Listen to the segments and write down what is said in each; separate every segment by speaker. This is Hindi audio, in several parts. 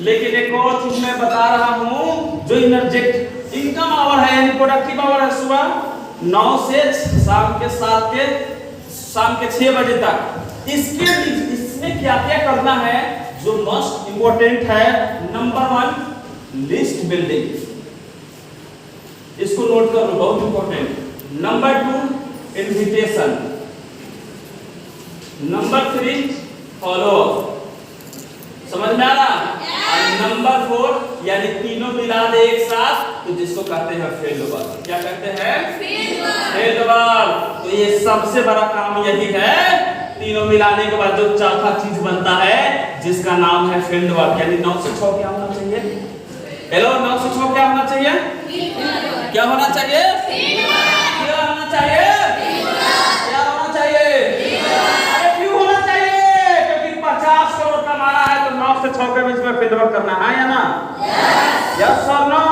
Speaker 1: लेकिन एक और चीज मैं बता रहा हूँ, जो इंटरजेक्ट इनकम आवर है यानी प्रोडक्टिव आवर है सुबह 9 से शाम के 6 बजे तक। इसमें क्या क्या करना है, जो मोस्ट इंपोर्टेंट है, नंबर 1 लिस्ट बिल्डिंग, इसको नोट कर लो, बहुत important. Number 2 invitation, number 3 follow, समझ में आ रहा? नंबर 4 यानी तीनों मिला दे एक साथ तो जिसको कहते हैं फील्ड वर्क। क्या कहते हैं? Field work. तो ये सबसे बड़ा काम यही है, तीनों मिलाने के बाद जो चौथा चीज बनता है जिसका नाम है फील्ड वर्क। यानी 9 से 6 क्या होना चाहिए? हेलो, 9 से 6 क्या होना चाहिए? क्या होना चाहिए? क्या होना चाहिए? क्या होना चाहिए? अरे क्यों होना चाहिए? क्योंकि 50 करोड़ कमाना है तो 9 से 6 के बीच में फील्ड वर्क करना है या ना? यस और नो?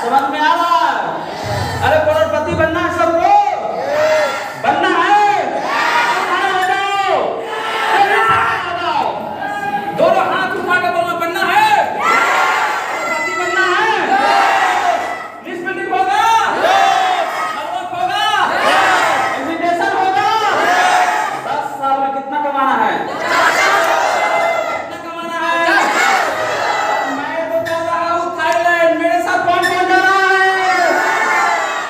Speaker 1: समझ में आ रहा है? अरे करोड़पति बनना है सबको? बनना है? दोनों हाथ उठा के बोलना, बनना है? करोड़पति बनना है? लिस्ट बिल्डिंग होगा? फॉलोअप होगा? इन्विटेशन होगा? 10 साल में कितना कमाना है? कितना कमाना है? मैं तो चल रहा हूँ थाईलैंड। मेरे साथ कौन कौन जा रहा है?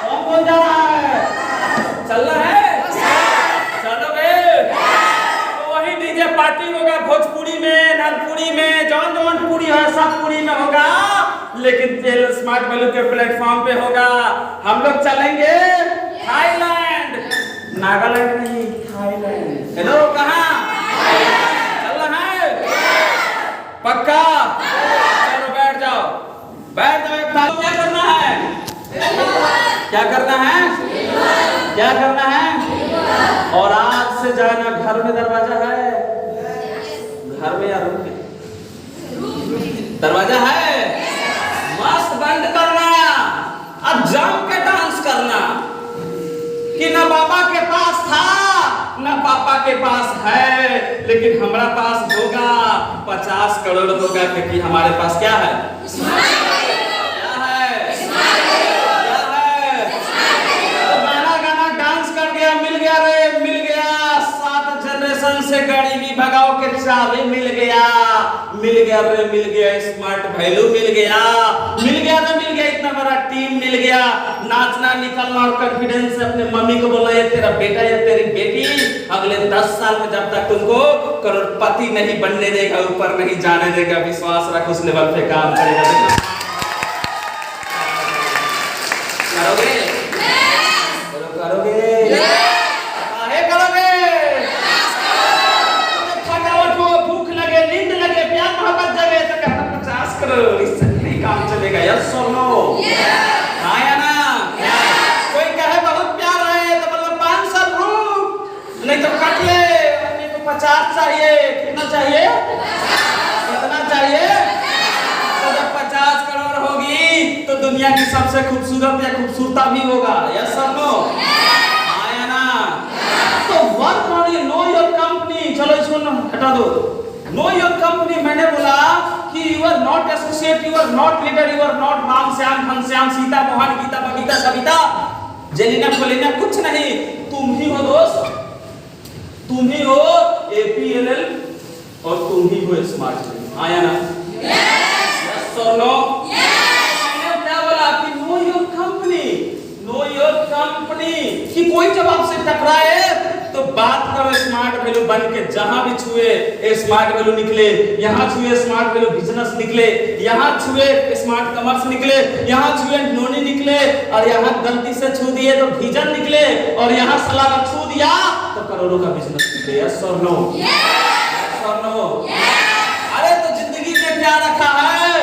Speaker 1: कौन कौन जा रहा है? चलना है? चलोगे? तो वही डीजे पार्टी होगा भोजपुरी में, नागपुरी में, जौनपुरी है, सब पुरी में होगा, लेकिन तेल स्मार्ट वैल्यू के प्लेटफॉर्म पे होगा। हम लोग चलेंगे थाईलैंड, नागालैंड नहीं, थाईलैंड। हेलो, कहाँ चलना है? पक्का? चलो बैठ जाओ, बैठ जाओ। क्या करना है? क्या करना है? क्या करना है? और आज से जाना, घर में दरवाजा है? घर में या रूम में? दरवाजा है? मस्त बंद करना, अब जम के डांस करना कि ना बाबा के पास था ना पापा के पास है, लेकिन हमारा पास होगा 50 करोड़ होगा, क्योंकि हमारे पास क्या है? क्या है? क्या है? तो गाना डांस कर गया, मिल गया रे, मिल गया। 7 जनरेशन से गरीबी भगाओ के चाबी मिल गया, मिल गया रे, मिल गया। स्मार्ट वैल्यू मिल गया, मिल गया तो मिल गया। इतना बड़ा टीम मिल गया। नाचना, निकलना और कॉन्फिडेंस से अपने मम्मी को बोलना, ये तेरा बेटा या तेरी बेटी अगले 10 साल में जब तक तुमको करोड़पति नहीं बनने देगा, ऊपर नहीं जाने देगा, विश्वास रख, उस लेवल पे काम करेगा। करोगे? करोगे? काहे करोगे? थकावट हो, भूख लगे, नींद लगे, प्यार मोहब्बत जगे तो कहना 50 करोड़, इससे नहीं काम चलेगा। यस और नो? हाँ या ना? कोई कहे बहुत प्यार है तो मतलब 500 रूप, नहीं तो कट ले, अपने को 50 चाहिए। कितना चाहिए? कितना चाहिए? तो जब 50 करोड़ होगी तो दुनिया की सबसे खूबसूरत या खूबसूरता भी होगा। यस और नो? हाँ या ना? तो work on you, know your company. चलो इसको हटा दो। नो योर कंपनी, मैंने बोला कि you are not associate, you are not leader, you are not Ram Shyam Ghanshyam Sita Mohan Geeta Babita Savita जेलिना फलिना, कुछ नहीं। तुम ही हो दोस्त, तुम ही हो एपीएलएल और तुम ही हो स्मार्ट। हाँ या ना? यस और नो? मैंने क्या बोला कि know your company, know your company. कि कोई जब आपसे टकराए तो बात करो स्मार्ट वैल्यू बन के। जहां भी छुए स्मार्ट वैल्यू निकले, यहां छुए स्मार्ट वैल्यू बिजनेस निकले, यहां छुए स्मार्ट कॉमर्स निकले, यहां छुए नोनी निकले, और यहां गलती से छू दिए तो विजन निकले, और यहां सलाह छू दिया तो करोड़ों का बिजनेस निकले। यस और नो? यस और नो? अरे तो जिंदगी में क्या रखा है?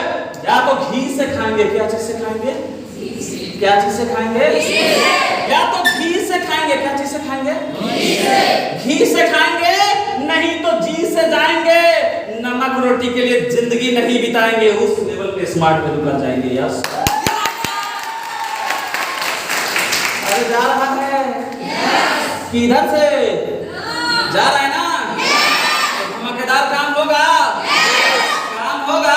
Speaker 1: या तो घी से खाएंगे, क्या चीज से खाएंगे? क्या चीज से खाएंगे? या तो घी से खाएंगे, क्या चीज से खाएंगे? घी से खाएंगे, नहीं तो जी से जाएंगे। नमक रोटी के लिए जिंदगी नहीं बिताएंगे, उस लेवल पे स्मार्ट वैल्यू कर जाएंगे। यस? अरे जा रहा है? किधर से जा रहा है ना? धमाकेदार काम होगा, काम होगा।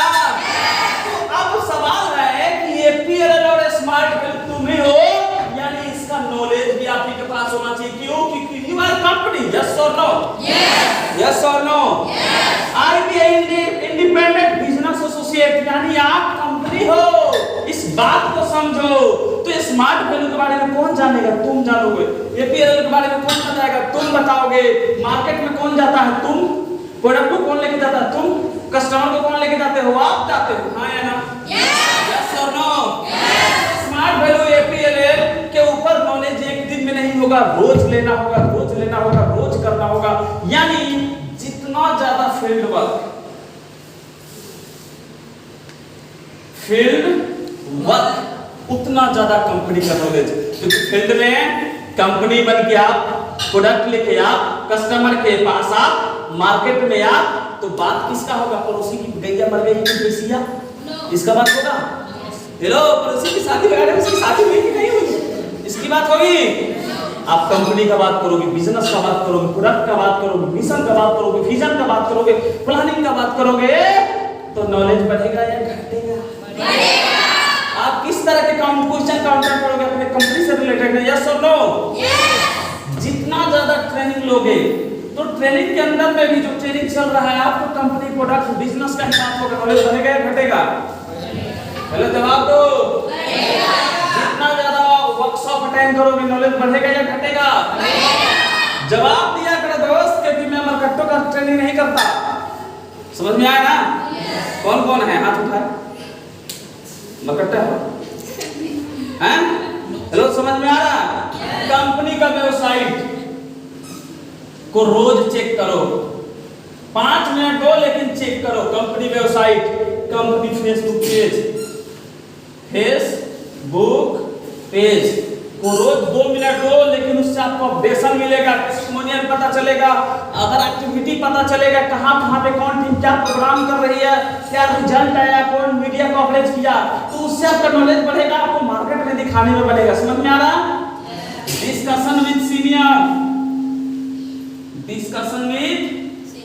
Speaker 1: एसोसिएट यानी आप कंपनी हो, इस बात को समझो। तो स्मार्ट वैल्यू के बारे में कौन जानेगा? तुम जानोगे। एपीएल के बारे में कौन बताएगा? तुम बताओगे। मार्केट में कौन जाता है? तुम। प्रोडक्ट को कौन लेके जाता है? तुम। कस्टमर को कौन लेके जाते हो? आप जाते हो। हाँ या ना? यस और नो? स्मार्ट वैल्यू एपीएल के ऊपर नॉलेज एक दिन में नहीं होगा, रोज लेना होगा, रोज लेना होगा, रोज करना होगा। यानी जितना ज्यादा फील्ड वर्क उतना ज्यादा कंपनी का नॉलेज। क्योंकि फील्ड में कंपनी बन के आप प्रोडक्ट लेके आप कस्टमर के पास आप मार्केट में आप, तो बात किसका होगा? पड़ोसी की गैया मर गई कि भैंसिया, इसका बात होगा। हेलो, पड़ोसी की शादी वगैरह उसकी शादी हुई कि नहीं हुई, इसकी बात होगी। आप कंपनी का बात करोगे, बिजनेस का बात करोगे, प्रोडक्ट का बात करोगे, मिशन का बात करोगे, विजन का बात करोगे, प्लानिंग का बात करोगे, तो नॉलेज बढ़ेगा या घटेगा? बढ़ेगा। आप किस तरह के क्वेश्चन काउंटर करोगे अपने कंपनी से रिलेटेड है? यस और नो? यस। जितना ज्यादा ट्रेनिंग लोगे, तो ट्रेनिंग के अंदर में भी जो ट्रेनिंग चल रहा है आपको कंपनी प्रोडक्ट बिजनेस का हिसाब होगा, नॉलेज बढ़ेगा या घटेगा? पहले जवाब दो। बढ़ेगा। जितना ज्यादा वर्कशॉप अटेंड करोगे नॉलेज बढ़ेगा या घटेगा? बढ़ेगा। जवाब दिया करो दोस्त, क्योंकि मैं मरकट्टों का ट्रेनिंग नहीं करता। समझ में आया ना? कौन कौन है? हाथ उठाए। मरकट्टा है? हैं? हेलो, समझ में आ रहा? कंपनी का वेबसाइट को रोज चेक करो, 5 मिनट दो लेकिन चेक करो। Company website, company Facebook page को रोज 2 मिनट दो, लेकिन उससे आपको अपडेशन मिलेगा, टेस्टिमोनियल पता चलेगा, अदर एक्टिविटी पता चलेगा, कहां पे कौन टीम क्या प्रोग्राम कर रही है, क्या रिजल्ट आया, कौन मीडिया कवरेज किया, तो उससे आपका नॉलेज बढ़ेगा, आपको मार्केट में दिखाने में बनेगा। समझ में आ रहा? डिस्कशन विद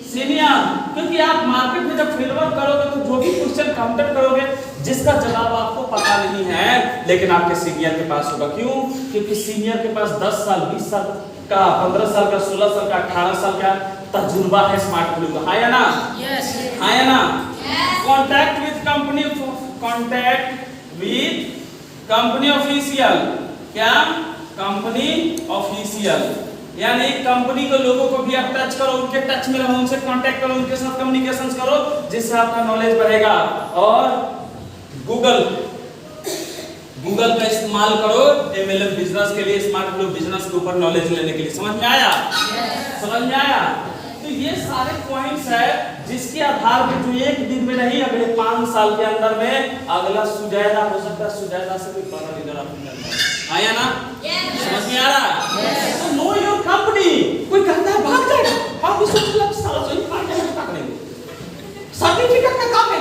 Speaker 1: सीनियर, क्योंकि आप मार्केट में जब फील्ड वर्क करोगे तो जो भी क्वेश्चन काउंटर करोगे जिसका जवाब आपको पता नहीं है, लेकिन आपके सीनियर के पास होगा। क्यों? क्योंकि सीनियर के पास 10 साल 20 साल का, 15 साल का, 16 साल का, 18 साल का तजुर्बा है स्मार्ट वैल्यू का। हाँ या ना? यस। हाँ या ना? Contact with company official. क्या? कंपनी ऑफिशियल यानी कंपनी के लोगों को भी आप टच करो, उनके टच में रहो, उनसे कांटेक्ट करो, उनके साथ कम्युनिकेशन करो, जिससे आपका नॉलेज बढ़ेगा। और गूगल का इस्तेमाल करो एमएलएम बिजनेस के लिए, स्मार्ट वैल्यू बिजनेस के ऊपर नॉलेज लेने के लिए। समझ में आया? समझ में आया? तो ये सारे पॉइंट्स है जिसके आधार पर जो एक दिन में नहीं, अगले 5 साल के अंदर में अगला सुजैदा हो सकता है, सुजैदा से भी बड़ा लीडर आप बन जाएंगे। आया ना? समझ में आ रहा? तो नो योर कंपनी। कोई कहता है भाग जाएगा, आप भी सोच लो साला सही भाग जाएगा, क्या करेंगे? सर्टिफिकेट का काम है,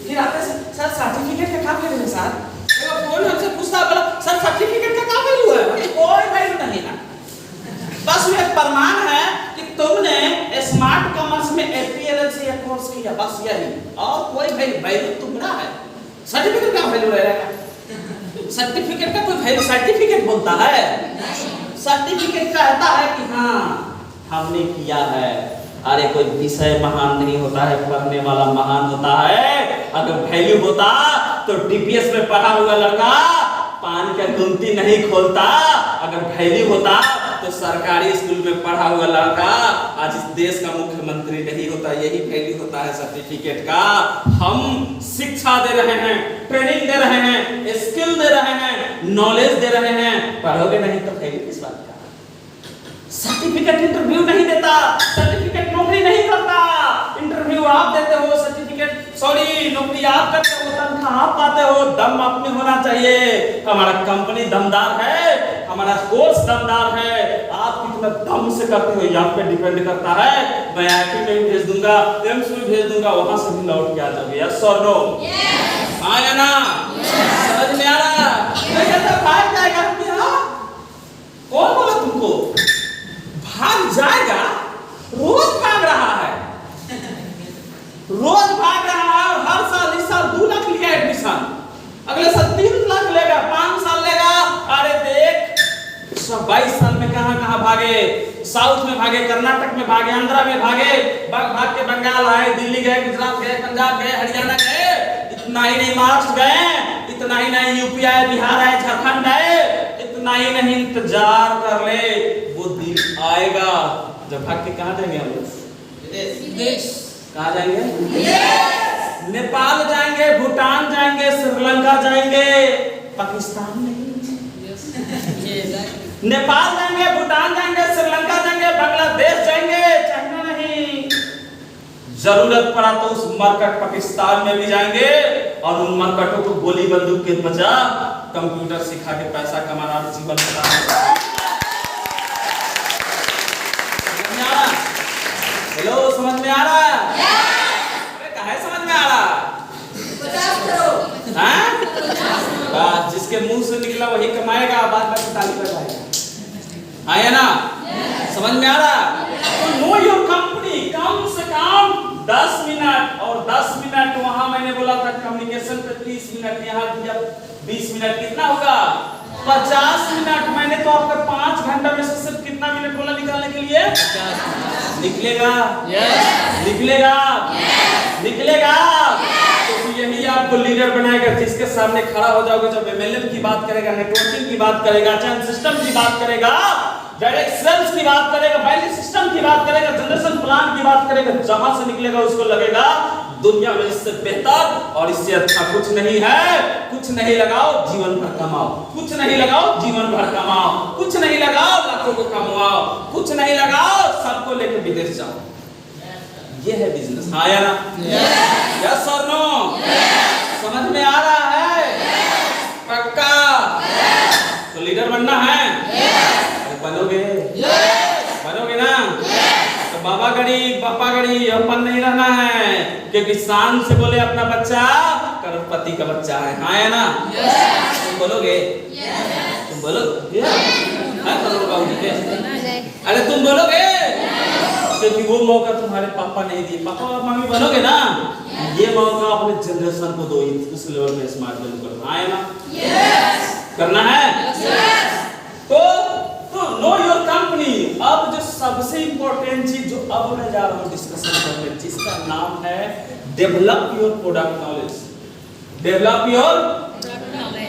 Speaker 1: फिर आते सर सर्टिफिकेट का काम है सर, तो कौन हमसे पूछता बोला सर सर्टिफिकेट का क्या वैल्यू है? कोई वैल्यू नहीं है, बस ये प्रमाण है कि तुमने स्मार्ट कॉमर्स में एपीएल से ये कोर्स किया, बस यही, और कोई वैल्यू तुम्हारा है। सर्टिफिकेट का वैल्यू रहेगा? सर्टिफिकेट का कोई वैल्यू सर्टिफिकेट बोलता है? सर्टिफिकेट कहता है कि हाँ हमने किया है। अरे कोई विषय महान नहीं होता है, पढ़ने वाला महान होता है। अगर वैल्यू होता तो डीपीएस में पढ़ा हुआ लड़का पान का गुमती नहीं खोलता। अगर वैल्यू होता तो सरकारी स्कूल में पढ़ा हुआ लड़का आज इस देश का मुख्यमंत्री नहीं होता। यही वैल्यू होता है सर्टिफिकेट का। हम शिक्षा दे रहे हैं, ट्रेनिंग दे रहे हैं, स्किल दे रहे हैं, नॉलेज दे रहे हैं। पढ़ोगे नहीं तो वैल्यू किस बात का? सर्टिफिकेट इंटरव्यू नहीं देता, सर्टिफिकेट नौकरी नहीं करता। इंटरव्यू आप देते हो, सर्टिफिकेट नौकरी आप करते हो, तनख्वाह आप पाते हो। दम आप में होना चाहिए। हमारा कंपनी दमदार है, हमारा कोर्स दमदार है। आप कितना दम से करते हो यहाँ पे डिपेंड करता है। मैं आईटी में भेज दूंगा, एम्स में भेज दूंगा, वहां से भी लौट के आ जाओगे। यस और नो? हाँ या ना? समझ में आ रहा? मैं कहता भाग जाएगा। कौन बोला तुमको भाग जाएगा? रोज भाग रहा है, रोज भाग रहा है। हर साल, इस साल 2 लाख लिया एडमिशन, अगले साल 3 लाख लेगा, 5 साल लेगा। अरे देख 22 साल में कहां भागे। साउथ में भागे, कर्नाटक में भागे, आंध्रा में भागे, भाग के बंगाल आए, दिल्ली गए, गुजरात गए, पंजाब गए, हरियाणा गए, इतना ही नहीं महाराष्ट्र गए, इतना ही नहीं यूपी आए, बिहार आए, झारखंड आए, इतना ही नहीं इंतजार कर ले, वो दिन आएगा जब भाग के कहाँ जाएंगे हम लोग? विदेश। कहाँ जाएंगे? नेपाल जाएंगे, भूटान जाएंगे, श्रीलंका जाएंगे, पाकिस्तान नहीं। नेपाल जाएंगे, भूटान जाएंगे, श्रीलंका जाएंगे, बांग्लादेश जाएंगे, चाइना नहीं। जरूरत पड़ा तो उस मरकट पाकिस्तान में भी जाएंगे और उन मरकटों को गोली बंदूक के बजा कंप्यूटर सिखा के पैसा कमाना जीवन बताना। हेलो, समझ में आ रहा है? अरे काहे समझ में आ रहा? जिसके मुंह से निकला वही कमाएगा, बाद में ताली बजाएगा। आया ना? समझ में आ रहा? तो नो योर कंपनी, कम से कम 10 मिनट, और 10 मिनट वहां मैंने बोला था कम्युनिकेशन पे 30 मिनट, यहाँ दिया 20 मिनट, कितना होगा? 50 मिनट। मैंने तो आपका 5 घंटा में से सिर्फ कितना मिनट बोला निकालने के लिए? 50। निकलेगा? निकलेगा? निकलेगा? तो यही आपको लीडर बनाएगा, जिसके सामने खड़ा हो जाओगे, जब एमएलएम की बात करेगा, नेटवर्किंग की बात करेगा, चैन सिस्टम की बात करेगा, डायरेक्ट सेल्स की बात करेगा, वैल्यू सिस्टम की बात करेगा, जनरेशन प्लान की बात करेगा, जहां से निकलेगा उसको लगेगा दुनिया में इससे बेहतर और इससे अच्छा कुछ नहीं है। कुछ नहीं लगाओ, जीवन भर कमाओ, कुछ नहीं लगाओ, जीवन भर कमाओ, कुछ नहीं लगाओ, लाखों को कमाओ, कुछ नहीं लगाओ, सबको लेकर विदेश जाओ। ये है बिजनेस। हाँ या ना? यस और नो? समझ में आ रहा है? पक्का? तो लीडर बनना है? बनोगे? बनोगे ना? तो बाबा गरीब, पापा गरीब, अपन नहीं रहना है, क्योंकि शान से बोले अपना बच्चा करोड़पति का बच्चा है। हाँ या ना? तुम बोलोगे? तुम बोलोगे? अरे तुम बोलोगे? क्योंकि वो मौका तुम्हारे पापा नहीं दिए, पापा और मम्मी बनोगे ना, ये मौका अपने जनरेशन को दो, उस लेवल में स्मार्ट बन करो। हाँ या ना? करना है? तो नो योर कंपनी। अब जो सबसे इंपॉर्टेंट चीज जो अब मैं जा रहा हूँ डिस्कशन करने, जिसका नाम है develop your product knowledge. Develop your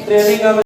Speaker 1: training.